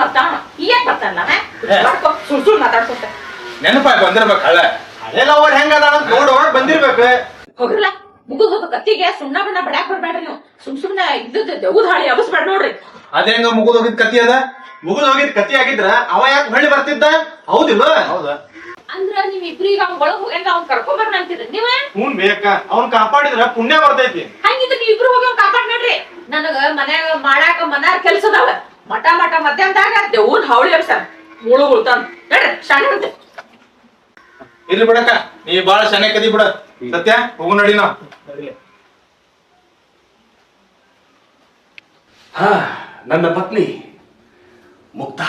ಬರ್ತಾವ ಈಗ ಬರ್ತಾನ ಸುಳ್ಳು ಮಾತಾಡ್ಕೊತ ನೆನಪಾಯ್ ಬಂದಿರ್ಬೇಕು ಹಳೆ ಹಳೆ ಲವರ್ ಹೆಂಗ ಅದ ನೋಡುವಾಗ ಬಂದಿರ್ಬೇಕು. ಹೋಗ್ರಲ್ಲ ಮುಗಿದ್ ಹೋದ ಕತ್ತಿಗೆ ಸುಣ್ಣ ಬಣ್ಣ ಬಡ್ಯಾಕ್ ಬರ್ಬೇಡ್ರಿ ನೀವು ಸುಮ್ನೆ ಇದ್ದದ್ದು ದೇವ್ದ ಹಾಳಿ ಅಬಸ್ಬೇಡ ನೋಡ್ರಿ. ಅದೇಂಗ ಮುಗಿದ್ ಹೋಗಿದ್ ಕತಿ ಅದ ಮುಗಿದ್ ಹೋಗಿದ್ ಕತಿ ಆಗಿದ್ರ ಅವ ಯಾಕೆ ಹೊಳ್ಳಿ ಬರ್ತಿದ್ದ? ಹೌದಿಲ್ಲ? ಹೌದಾ? ಅಂದ್ರ ನೀವ್ ಇಬ್ರಿಗೆ ಅವ್ನ ಒಳಗ್ ಹೋಗ್ಯಾನ ಅವ್ನ್ ಕರ್ಕೊಂಬರ್ನ ಅಂತಿದ್ರಿ ನೀವ ಹ್ಞೂನ್ ಬೇಕ ಅವ್ನ್ ಕಾಪಾಡಿದ್ರ ಪುಣ್ಯ ಬರ್ತೈತಿ. ಹಂಗಿದ್ರೆ ನೀವ್ ಇಬ್ರು ಹೋಗಿ ಅವ್ನ್ ಕಾಪಾಡ್ ನೋಡ್ರಿ. ನನಗ ಮನ್ಯಾಗ ಮಾಡಾಕ ಮನಾರ್ ಕೆಲ್ಸ ಅದಾವ ಮಠ ಮಧ್ಯಾಹ್ನದಾಗ ದೇವ್ನ ಹಾವಳಿ ಅಬ್ಸಾರ ಮುಳು ಉಳ್ತಾನ ನೋಡ್ರಿ ಶಾಣೆ ಅಂತೆ. ಇರ್ಲಿ ಬಿಡಕ್ಕ ನೀ ಬಾಳ ಶನೆ ಕದಿ ಬಿಡ. ಸತ್ಯ ಹೋಗು ನಡಿ ನಾವ್. ನನ್ನ ಪತ್ನಿ ಮುಕ್ತಾ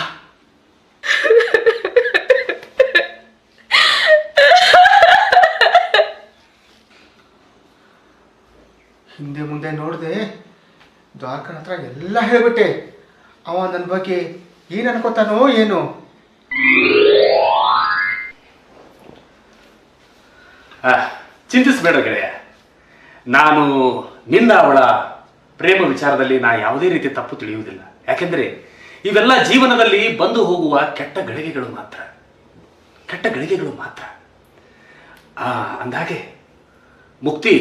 ಹಿಂದೆ ಮುಂದೆ ನೋಡಿದೆ ದ್ವಾರಕನ ಹತ್ರ ಎಲ್ಲ ಹೇಳ್ಬಿಟ್ಟೆ. ಅವ ನನ್ನ ಬಗ್ಗೆ ಏನು ಅನ್ಕೋತಾನೋ ಏನು. ಚಿಂತಿಸಬೇಡ ಗೆಳೆಯ, ನಾನು ನಿನ್ನ ಅವಳ ಪ್ರೇಮ ವಿಚಾರದಲ್ಲಿ ನಾ ಯಾವುದೇ ರೀತಿ ತಪ್ಪು ತಿಳಿಯುವುದಿಲ್ಲ. ಯಾಕೆಂದರೆ ಇವೆಲ್ಲ ಜೀವನದಲ್ಲಿ ಬಂದು ಹೋಗುವ ಕೆಟ್ಟ ಗಳಿಗೆಗಳು ಮಾತ್ರ. ಅಂದಾಗೆ ಮುಕ್ತಿ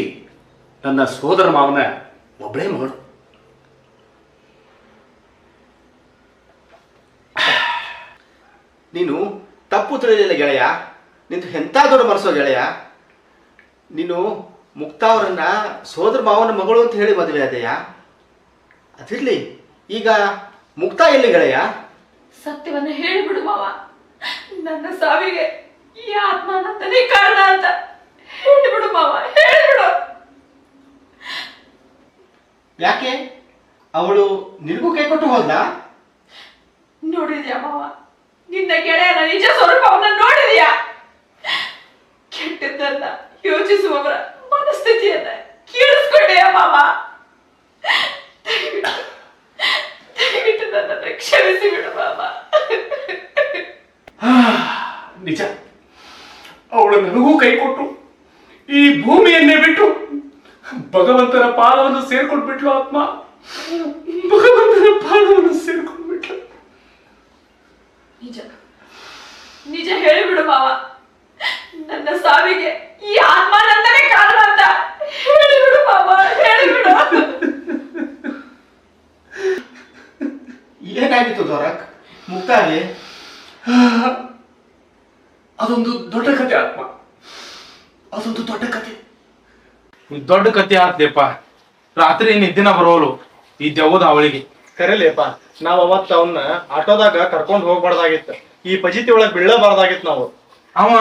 ನನ್ನ ಸೋದರ ಮಾವನ ಒಬ್ಬಳೇ ಮಗಳು. ನೀನು ತಪ್ಪು ತಿಳಿಲಿಲ್ಲ ಗೆಳೆಯ. ನಿಂದು ಎಂತ ದೊಡ್ಡ ಮನಸ್ಸೋ ಗೆಳೆಯ. ನೀನು ಮುಕ್ತಾ ಅವರನ್ನ ಸೋದರ ಮಾವನ ಮಗಳು ಅಂತ ಹೇಳಿ ಮದುವೆ ಆದೆಯ. ಅದಿರ್ಲಿ, ಈಗ ಮುಕ್ತಾ ಎಲ್ಲಿ ಗೆಳೆಯ? ಸತ್ಯವನ್ನ ಹೇಳಿಬಿಡು ಮಾವ. ನನ್ನ ಸಾವಿಗೆ ಈ ಆತ್ಮನಂತನೇ ಕಾರಣ ಅಂತ ಹೇಳಿಬಿಡು ಮಾವ, ಹೇಳಿಬಿಡು. ಯಾಕೆ ಅವಳು ನಿನಗೂ ಕೈ ಕೊಟ್ಟು ಹೋದ್ಲಾ? ನೋಡಿದ್ಯಾ ಮಾವ, ನಿನ್ನ ಗೆಳೆಯನ ನಿಜ ಸ್ವರೂಪವನ್ನ ನೋಡಿದ್ಯಾ? ಕೆಟ್ಟದ್ದನ್ನ ಯೋಚಿಸುವವರ ಮನಸ್ಥಿತಿಯನ್ನ ಕೇಳಿಸ್ಕೊಂಡೆಯ ಮಾವ. ದಯವಿಟ್ಟು ನನ್ನನ್ನು ಕ್ಷಮಿಸಿ ಬಿಡು ಮಾವ. ನಿಜ, ಅವಳು ನನಗೂ ಕೈ ಕೊಟ್ಟು ಈ ಭೂಮಿಯನ್ನೇ ಬಿಟ್ಟು ಭಗವಂತನ ಪಾದವನ್ನು ಸೇರ್ಕೊಂಡ್ಬಿಟ್ಲು. ಆತ್ಮ ಭಗವಂತನ ಪಾದವನ್ನು ಸೇರ್ಕೊಂಡ್ಬಿಟ್ಲು. ನಿಜ ನಿಜ ಹೇಳಿಬಿಡು ಮಾವ. ನನ್ನ ಸಾವಿಗೆ ಈ ಆತ್ಮನಂತನೇ ಕಾರಣ ಅಂತ ಹೇಳಿಬಿಡು ಮಾವ, ಹೇಳಿಬಿಡು. ಏನಾಗಿತ್ತು ದ್ವಾರಕ್ ಮುಕ್ತಾಗೆ? ಅದೊಂದು ದೊಡ್ಡ ಕತೆ ಆತ್ಮ, ಅದೊಂದು ದೊಡ್ಡ ಕತೆ. ದೊಡ್ಡ ಕತಿ ಆತ್ಲೇಪ. ರಾತ್ರಿ ನಿದ್ದಿನ ಬರೋಲು ಈ ದೆವ್ವದ ಅವಳಿಗೆ. ಕರೆಲೇಪ, ನಾವ್ ಅವತ್ತ ಅವನ್ನ ಆಟೋದಾಗ ಕರ್ಕೊಂಡ್ ಹೋಗ್ಬಾರ್ದಾಗಿತ್ತು. ಈ ಪಜಿತಿ ಒಳಗ್ ಬೀಳಬಾರ್ದಾಗಿತ್ತು ನಾವು. ಅವ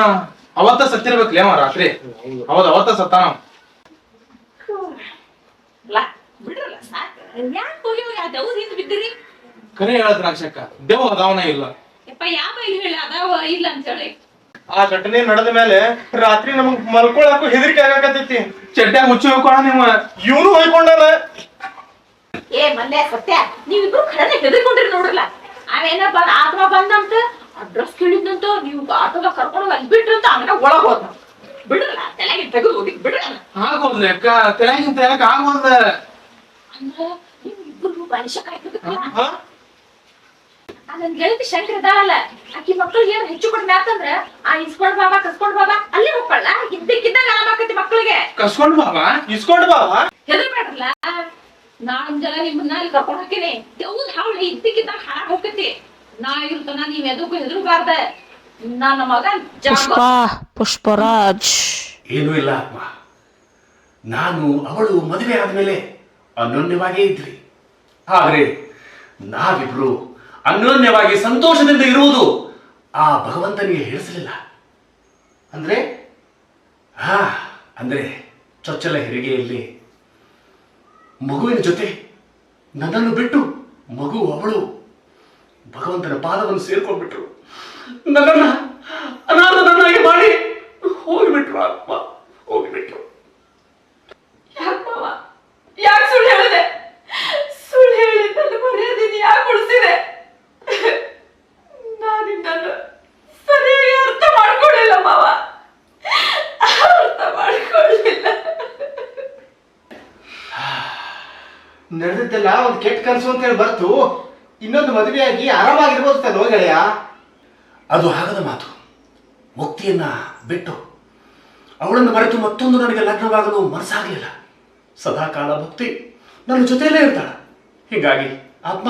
ಅವತ್ತ ಸತ್ತಿರ್ಬೇಕ್ಲಿ ಅವ ರಾತ್ರಿ. ಅವತ್ತ ಸತ್ತಾನ. ಬಿಡ್ರಲ್ಲ ಸಾಕು. ಯಾಕೆ ಹೋಗಿ ಆ ದೌದಿಂದ ಬಿದ್ದಿರಿ? ಕರೆ ಹೇಳದ್ ರಾಕ್ಷಕ್ಕ, ದೆವ್ವ ಅದಾವನ ಇಲ್ಲ. ಯಪ್ಪ ಯಾವ ಹೇಳಿ ಅದಾವ ಇಲ್ಲ ಅಂತ ಹೇಳಿ. ಆ ಘಟನೆ ನಡೆದ ಮೇಲೆ ರಾತ್ರಿ ನಮಗ್ ಮಲ್ಕೊಳಕ್ಕೂ ಹೆದರಿಕೆ ಆಗಾಕತ್ತೈತಿ. ಚಡ್ಡ್ಯಾಗ ಹುಚ್ಚು ಹೋಗ್ಕೊಳ ನಿಮ್ಮ. ಇವನು ಹೋಯ್ಕೊಂಡಾನ. ಏ ಮಲ್ಯ ಸತ್ಯ, ನೀವಿಬ್ರು ಖರೇನೆ ಹೆದರ್ಕೊಂಡ್ರಿ ನೋಡ್ರಲ್ಲ. ಅವೇನ ಆತ್ಮ ಬಂದಂತ ಅಡ್ರೆಸ್ ಕೇಳಿದ್ನಂತ ನೀವು ಆಟೋದಾಗ ಕರ್ಕೊಂಡು ಅಲ್ಲಿ ಬಿಟ್ರಂತ ಆಮೇಲೆ ಒಳಗ್ ಹೋದ. ಬಿಡ್ರಲ್ಲ ತಲೆಗೆ ತೆಗೆದು ಹೋಗಿ ಬಿಡ್ರಲ್ಲ. ಆಗೋದ್ಲೆ ಅಕ್ಕ, ತೆಳಗಿಂತ ಯಾಕೆ ಆಗೋದ? ಅಂದ್ರ ನಿಮ್ ಇಬ್ರು ಮನುಷ್ಯ ಕಾಯ್ತದಕ್ಕ. ನನ್ ಗೆಳತಿ ಶಂಕರ ಇದಾಳಲ್ಲ, ಆಕಿ ಮಕ್ಳಿಗೆ ಏನ್ ಹೆಚ್ಚು ಕಡಿಮೆ ಆತಂದ್ರ ಆ ಇಸ್ಕೊಂಡ್ ಬಾಬಾ ಕಸ್ಕೊಂಡ್ ಬಾಬಾ ಅಲ್ಲೇ ಹೋಗ್ಕೊಳ್ಳ. ಇದ್ದಕ್ಕಿದ್ದಾಗ ಆರಾಮಾಕತಿ ಮಕ್ಳಿಗೆ. ಕಸ್ಕೊಂಡ್ ಬಾಬಾ ಇಸ್ಕೊಂಡ್ ಬಾವ. ಹೆದರ್ಬೇಡ್ರಲ್ಲ. ನಾನ್ ಜನ ನಿಮ್ಮನ್ನ ಅಲ್ಲಿ ಕರ್ಕೊಂಡ್ ಹೋಗ್ತೀನಿ. ದೇವ್ದ ಹಾವಳಿ ಇದ್ದಕ್ಕಿದ್ದಾಗ ಹಾಳಾಗ್ ಹೋಗ್ತೈತಿ. ನಾ ಇರ್ತನ ನೀವ್ ಎದಕ್ಕೂ ಹೆದರ್ಬಾರ್ದ. ನನ್ನ ಮಗ ಪುಷ್ಪರಾಜ್ ಏನೂ ಇಲ್ಲ ಆತ್ಮ. ನಾನು ಅವಳು ಮದುವೆ ಆದ್ಮೇಲೆ ಅನ್ಯೋನ್ಯವಾಗೇ ಇದ್ವಿ. ಆದರೆ ನಾವಿಬ್ರು ಅನ್ಯೋನ್ಯವಾಗಿ ಸಂತೋಷದಿಂದ ಇರುವುದು ಆ ಭಗವಂತನಿಗೆ ಹೇಳಿಸಲಿಲ್ಲ. ಅಂದ್ರೆ ಅಂದ್ರೆ ಚೊಚ್ಚಲ ಹೆರಿಗೆಯಲ್ಲಿ ಮಗುವಿನ ಜೊತೆ ನನ್ನನ್ನು ಬಿಟ್ಟು ಮಗು ಅವಳು ಭಗವಂತನ ಪಾದವನ್ನು ಸೇರ್ಕೊಂಡ್ಬಿಟ್ರು. ನನ್ನನ್ನ ಅನಾಥನನ್ನಾಗಿ ಮಾಡಿ ಹೋಗಿಬಿಟ್ರು. ಆತ್ಮ ಹೋಗಿಬಿಟ್ರು. ಯಾಕಮ್ಮ ಯಾಕೆ ಸುಳ್ಳು ಹೇಳಿದೆ? ಸುಳ್ಳು ಹೇಳಿ ನನ್ನ ಮರ್ಯಾದೆನ ಯಾಕೆ ಉಳಿಸಿದೆ? ನಾನಿನ್ನನ್ನು ಸರಿಯಾಗಿ ಅರ್ಥ ಮಾಡ್ಕೊಳ್ಳಿಲ್ಲ ಮಾವ, ಅರ್ಥ ಮಾಡ್ಕೊಳ್ಳಿಲ್ಲ. ನಡೆದಿದ್ದೆಲ್ಲ ಒಂದ್ ಕೆಟ್ಟ ಕನಸು ಅಂತ ಹೇಳಿ ಬರ್ತು. ಇನ್ನೊಂದು ಮದುವೆಯಾಗಿ ಆರಾಮಾಗಿರ್ಬೋದು ತಾನೋ ಗೆಳೆಯ. ಅದು ಆಗದ ಮಾತು. ಮುಕ್ತಿಯನ್ನ ಬಿಟ್ಟು ಅವಳನ್ನು ಮರೆತು ಮತ್ತೊಂದು ನನಗೆ ಲಗ್ನವಾಗಲು ಮನಸ್ಸಾಗಲಿಲ್ಲ. ಸದಾಕಾಲ ಮುಕ್ತಿ ನನ್ನ ಜೊತೆಯಲ್ಲೇ ಇರ್ತಾಳ. ಹೀಗಾಗಿ ಆತ್ಮ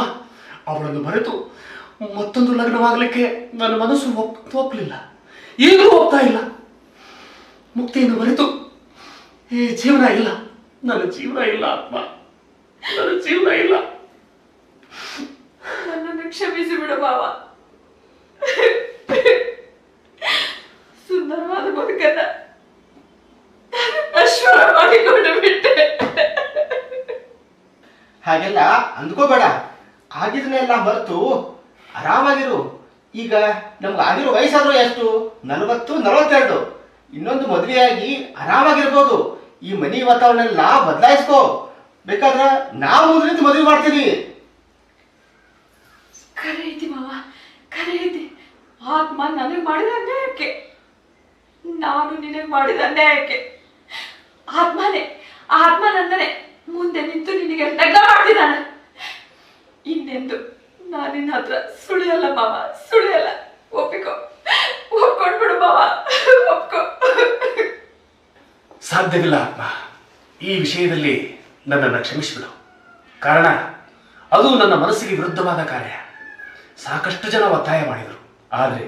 ಅವಳನ್ನು ಮರೆತು ಮತ್ತೊಂದು ಲಗ್ನವಾಗಲಿಕ್ಕೆ ನನ್ನ ಮನಸ್ಸು ಒಪ್ಪಲಿಲ್ಲ. ಈಗಲೂ ಒಪ್ತಾ ಇಲ್ಲ. ಮುಕ್ತಿಯನ್ನು ಮರೆತು ಈ ಜೀವನ ಇಲ್ಲ, ನನ್ನ ಜೀವನ ಇಲ್ಲ ಆತ್ಮ, ನನ್ನ ಜೀವನ ಇಲ್ಲ. ನನ್ನನ್ನು ಕ್ಷಮಿಸಿ ಬಿಡು ಮಾವ. ಸುಂದರವಾದ ಬದುಕನ್ನ ಅಶ್ವರ ಮಾಡಿಕೊಂಡು ಬಿಟ್ಟೆ. ಹಾಗೆಲ್ಲ ಅಂದ್ಕೋಬೇಡ. ಆಗಿದನ್ನೆಲ್ಲ ಮರೆತು ಆರಾಮಾಗಿರು. ಈಗ ನಮ್ಗೆ ಆಗಿರೋ ವಯಸ್ಸಾದ್ರೂ ಎಷ್ಟು? 40-42. ಇನ್ನೊಂದು ಮದುವೆಯಾಗಿ ಆರಾಮಾಗಿರ್ಬೋದು. ಈ ಮನೆ ವಾತಾವರಣ ಎಲ್ಲ ಬದಲಾಯಿಸ್ಕೋ. ಬೇಕಾದ್ರೆ ನಾವು ಮುಂದೆ ಮದುವೆ ಮಾಡ್ತೀವಿ. ಖರೆ ಐತಿ ಮಾವ, ಖರೆ ಐತಿ. ಆತ್ಮ ನನಗೆ ಮಾಡಿದ ಅನ್ಯಾಯಕ್ಕೆ, ನಾನು ನಿನಗೆ ಮಾಡಿದ ಅನ್ಯಾಯಕ್ಕೆ ಆತ್ಮ ನನ್ನನೆ ಮುಂದೆ ನಿಂತು ನಿನಗೆ ಲಗ್ನ ಮಾಡ್ತಿದ್ದಾನೆ. ಇನ್ನೆಂದು ನಾನು ನಿನ್ನ ಹತ್ರ ಸುಳಿಯಲ್ಲ ಮಾವ, ಸುಳಿಯಲ್ಲ. ಒಪ್ಕೊಂಡ್ಬಿಡು ಮಾವ, ಒಪ್ಕೊ. ಸಾಧ್ಯವಿಲ್ಲ ಆತ್ಮ. ಈ ವಿಷಯದಲ್ಲಿ ನನ್ನನ್ನು ಕ್ಷಮಿಸಿಬಿಡು. ಕಾರಣ ಅದು ನನ್ನ ಮನಸ್ಸಿಗೆ ವಿರುದ್ಧವಾದ ಕಾರ್ಯ. ಸಾಕಷ್ಟು ಜನ ಒತ್ತಾಯ ಮಾಡಿದರು, ಆದರೆ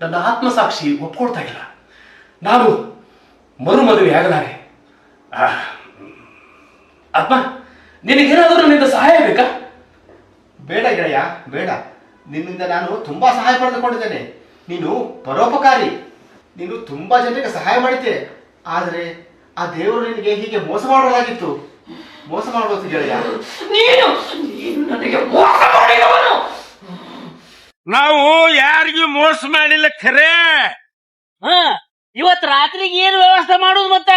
ನನ್ನ ಆತ್ಮಸಾಕ್ಷಿ ಒಪ್ಕೊಳ್ತಾ ಇಲ್ಲ. ನಾನು ಮರು ಮದುವೆ ಆಗಲಾರೆ. ಆತ್ಮ, ನಿನಗೇನಾದರೂ ನನ್ನಿಂದ ಸಹಾಯ ಬೇಕಾ? ಬೇಡ ಗೆಳೆಯ, ಬೇಡ. ನಿನ್ನಿಂದ ನಾನು ತುಂಬಾ ಸಹಾಯ ಪಡೆದುಕೊಂಡಿದ್ದೇನೆ. ನೀನು ಪರೋಪಕಾರಿ. ನೀನು ತುಂಬಾ ಜನರಿಗೆ ಸಹಾಯ ಮಾಡಿದ್ದೆ. ಆದರೆ ಆ ದೇವರು ನಿನಗೆ ಹೀಗೆ ಮೋಸ ಮಾಡೋದಾಗಿತ್ತು. ಮೋಸ ಮಾಡೋದು ಗೆಳೆಯ. ನೀನು ನನಗೆ ಮೋಸ ಮಾಡಿದವನು. ನಾವು ಯಾರಿಗೂ ಮೋಸ ಮಾಡಿಲ್ಲ ಖರೆ. ಇವತ್ ರಾತ್ರಿಗೆ ಏನ್ ವ್ಯವಸ್ಥೆ ಮಾಡುದು ಮತ್ತ?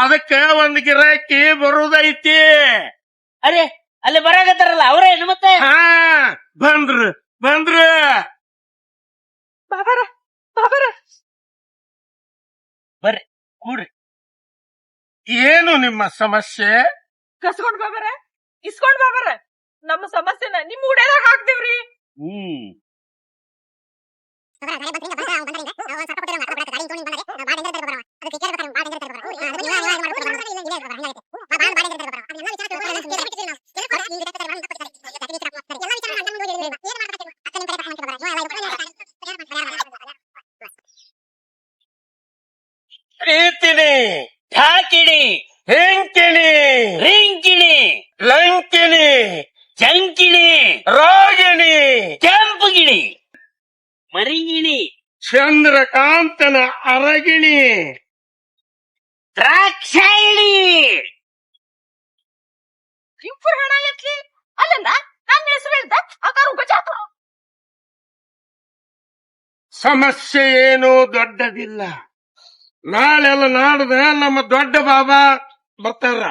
ಅದಕ್ಕೆ ಒಂದ್ ಗಿರಾಕಿ ಬರುದೈತಿ. ಅರೆ ಅಲ್ಲಿ ಬರಾಕತ್ತಾರಲ್ಲ ಅವರೇ ಏನು ಮತ್ತೆ? ಹಾ, ಬಂದ್ರು. ಬರ್ರಿ ಕೂಡ್ರಿ. ಏನು ನಿಮ್ಮ ಸಮಸ್ಯೆ? ಕಸ್ಕೊಂಡ್ ಬಾಬರ, ಇಸ್ಕೊಂಡ್ ಬಾಬರ. ನಮ್ಮ ಸಮಸ್ಯೆನ ನಿಮ್ ಉಡೇದಾಗ ಹಾಕ್ತಿವ್ರಿ. ಪ್ರೀತಿನಿ, ಠಾಕಿಣಿ, ಹೆಂಕಿಣಿ, ರಿಂಕಿಣಿ, ಲಂಕಿಣಿ, ಚಂಕಿಣಿ, ರೋಗಿಣಿ, ಕೆಂಪುಗಿಣಿ, ಮರಿಂಗಿಣಿ, ಚಂದ್ರಕಾಂತನ ಅರಗಿಣಿ, ದ್ರಾಕ್ಷಾಯಿಣಿ. ಇಬ್ಬರು ಹಣ ಎತ್ಲಿ ಅಲ್ಲಲ್ಲ. ನನ್ನ ಹೆಸರು ಹೇಳ್ದ ಆಕಾರ ಉಪಚಾರ. ಸಮಸ್ಯೆ ಏನು ದೊಡ್ಡದಿಲ್ಲ. ನಾಳೆಲ್ಲ ನಾಡ್ದ ನಮ್ಮ ದೊಡ್ಡ ಬಾಬಾ ಬರ್ತಾರ.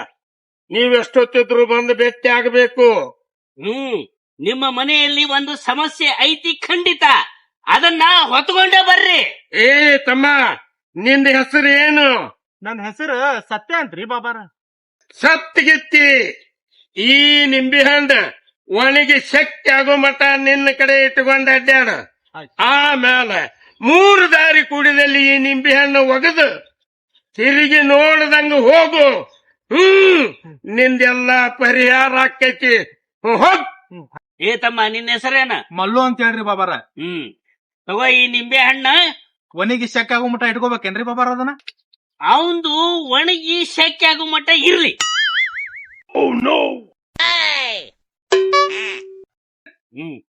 ನೀವೆಷ್ಟೊತ್ತಿದ್ರು ಬಂದು ಭೇಟಿ ಆಗಬೇಕು. ನಿಮ್ಮ ಮನೆಯಲ್ಲಿ ಒಂದು ಸಮಸ್ಯೆ ಐತಿ ಖಂಡಿತ. ಅದನ್ನ ಹೊತ್ಕೊಂಡೇ ಬರ್ರಿ. ಏ ತಮ್ಮ, ನಿಂದ ಹೆಸರು ಏನು? ನನ್ನ ಹೆಸರು ಸತ್ಯ ಅಂತ್ರಿ ಬಾಬಾರ. ಸತ್ತಿಗಿತ್ತಿ. ಈ ನಿಂಬೆ ಹಣ್ಣು ಒಣಗಿ ಶಕ್ತಿ ಆಗೋ ಮಟ ನಿನ್ನ ಕಡೆ ಇಟ್ಟುಕೊಂಡ ಅಡ್ಡಾಡ. ಆಮೇಲೆ 3 ದಾರಿ ಕೂಡಿದಲ್ಲಿ ಈ ನಿಂಬೆ ಹಣ್ಣು ಒಗದು ತಿರುಗಿ ನೋಡದಂಗ ಹೋಗು. ನಿಂದೆಲ್ಲ ಪರಿಹಾರ ಆಕೈತಿ. ಹೋಗ್. ಏ ತಮ್ಮ, ನಿನ್ನ ಹೆಸರೇನ? ಮಲ್ಲು ಅಂತ ಹೇಳ್ರಿ ಬಾಬಾರ. ತಗೋ ಈ ನಿಂಬೆ ಹಣ್ಣ. ಒನಿಗೆ ಶೆಕ್ ಆಗೋ ಮಟ್ಟ ಇಟ್ಕೋಬೇಕೇನ್ರಿ ಬಾಬಾರ ಅದನ್ನ? ಅವಂದು ಒಣಗಿ ಶೆಕೆ ಆಗೋ ಮಟ್ಟ ಇರ್ಲಿ.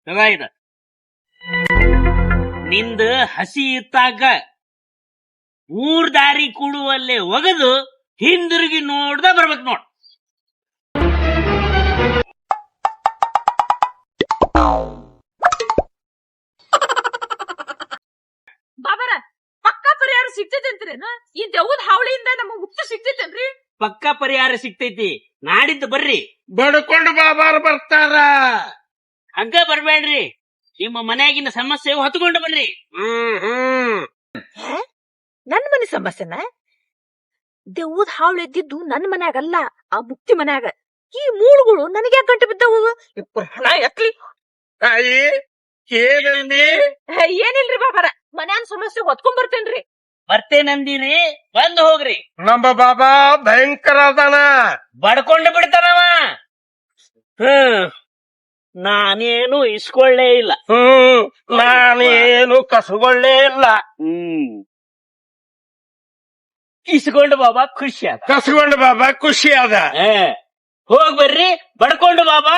ತಗೋ ಇದ. ನಿಂದ ಹಸಿ ಇತ್ತಾಗ 3 ದಾರಿ ಕೂಡುವಲ್ಲೇ ಒಗದು ಹಿಂದಿರುಗಿ ನೋಡ್ದ ಬರ್ಬೇಕು ನೋಡ್. ಬಾಬರ, ಪಕ್ಕ ಪರಿಹಾರ ಸಿಗ್ತೈತೇನ್ರಿ? ಈ ದೆವ್ವದ ಹಾವಳಿಯಿಂದ ನಮಗ್ ಮುಕ್ತಿ ಸಿಗ್ತೈತೇನ್ರಿ? ಪಕ್ಕ ಪರಿಹಾರ ಸಿಗ್ತೈತಿ. ನಾಡಿದ್ದು ಬರ್ರಿ. ಬಡ್ಕೊಂಡು ಬಾಬಾರ್ ಬರ್ತಾರ. ಹಂಗ ಬರ್ಬೇಡ್ರಿ. ನಿಮ್ಮ ಮನ್ಯಾಗಿನ ಸಮಸ್ಯೆ ಹೊತ್ಕೊಂಡು ಬರ್ರಿ. ನನ್ ಮನೆ ಸಮಸ್ಯೆನ? ದೆವ್ವದ ಹಾವಳಿ ಇದ್ದಿದ್ದು ನನ್ ಮನ್ಯಾಗಲ್ಲ, ಆ ಮುಕ್ತಿ ಮನ್ಯಾಗ. ಈ ಮೂಳುಗಳು ನನಗೆ ಗಂಟು ಬಿದ್ದವು. ಇಬ್ಬರು ಹಣ ಎತ್ಲಿ ತಾಯಿ ಏನಂದಿ? ಏನಿಲ್ರಿ ಬಾಬಾರ ಮನ್ಯಾನ್ ಸಮಸ್ಯೆ ಹೊತ್ಕೊಂಡ್ ಬರ್ತೇನ್ರಿ. ಬರ್ತೇನಂದಿರಿ, ಬಂದ್ ಹೋಗ್ರಿ. ನಮ್ಮ ಬಾಬಾ ಭಯಂಕರ ಅದಾನ. ಬಡ್ಕೊಂಡು ಬಿಡ್ತಾನವ. ನಾನೇನು ಇಸ್ಕೊಳ್ಳೇ ಇಲ್ಲ. ನಾನೇನು ಕಸಗೊಳ್ಳೇ ಇಲ್ಲ. ಇಸ್ಕೊಂಡು ಬಾಬಾ ಖುಷಿ ಆದ. ಕಸಗೊಂಡ ಬಾಬಾ ಖುಷಿ ಅದ. ಹೋಗ್ ಬರ್ರಿ, ಬಡ್ಕೊಂಡು ಬಾಬಾ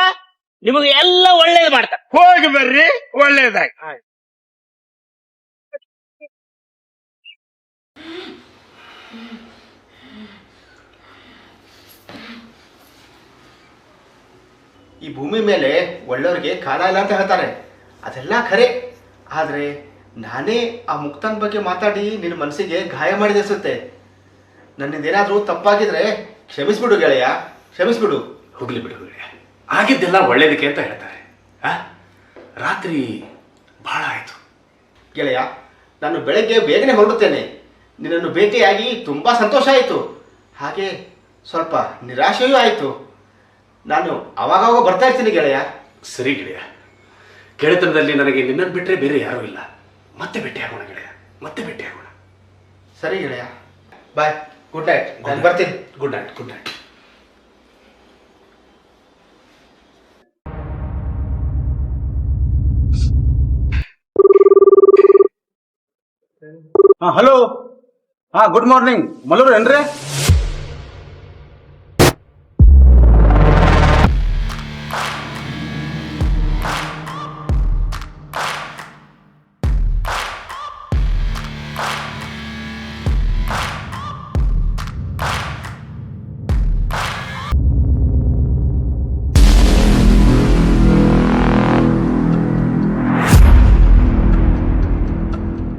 ನಿಮಗೆ ಎಲ್ಲ ಒಳ್ಳೇದ್ ಮಾಡ್ತಾರ. ಹೋಗಿ ಬರ್ರಿ, ಒಳ್ಳೇದಾಗಿ. ಈ ಭೂಮಿ ಮೇಲೆ ಒಳ್ಳೆಯವ್ರಿಗೆ ಕಾಲ ಇಲ್ಲ ಅಂತ ಹೇಳ್ತಾರೆ, ಅದೆಲ್ಲ ಖರೆ. ಆದರೆ ನಾನೇ ಆ ಮುಕ್ತನ ಬಗ್ಗೆ ಮಾತಾಡಿ ನಿನ್ನ ಮನಸ್ಸಿಗೆ ಗಾಯ ಮಾಡಿದೆ ಅನ್ಸುತ್ತೆ. ನನ್ನಿಂದೇನಾದರೂ ತಪ್ಪಾಗಿದ್ರೆ ಕ್ಷಮಿಸ್ಬಿಡು ಗೆಳೆಯ, ಕ್ಷಮಿಸ್ಬಿಡು. ಹೋಗ್ಲಿ ಬಿಡು ಗೆಳೆಯ, ಆಗಿದ್ದೆಲ್ಲ ಒಳ್ಳೇದಕ್ಕೆ ಅಂತ ಹೇಳ್ತಾರೆ. ರಾತ್ರಿ ಬಹಳ ಆಯಿತು ಗೆಳೆಯ. ನಾನು ಬೆಳಗ್ಗೆ ಬೇಗನೆ ಹೊರಡುತ್ತೇನೆ. ನಿನ್ನನ್ನು ಭೇಟಿಯಾಗಿ ತುಂಬ ಸಂತೋಷ ಆಯಿತು, ಹಾಗೆ ಸ್ವಲ್ಪ ನಿರಾಶೆಯೂ ಆಯಿತು. ನಾನು ಅವಾಗವಾಗ ಬರ್ತಾ ಇರ್ತೀನಿ ಗೆಳೆಯ. ಸರಿ ಗೆಳೆಯ, ಗೆಳೆತನದಲ್ಲಿ ನನಗೆ ನಿನ್ನನ್ನು ಬಿಟ್ಟರೆ ಬೇರೆ ಯಾರೂ ಇಲ್ಲ. ಮತ್ತೆ ಭೇಟಿಯಾಗೋಣ ಗೆಳೆಯ, ಮತ್ತೆ ಭೇಟಿಯಾಗೋಣ. ಸರಿ ಗೆಳೆಯ, ಬಾಯ್, ಗುಡ್ ನೈಟ್. ನಾನು ಬರ್ತೀನಿ. Good night, good night. Hello, good morning. Mallur ಏನ್ರಿ?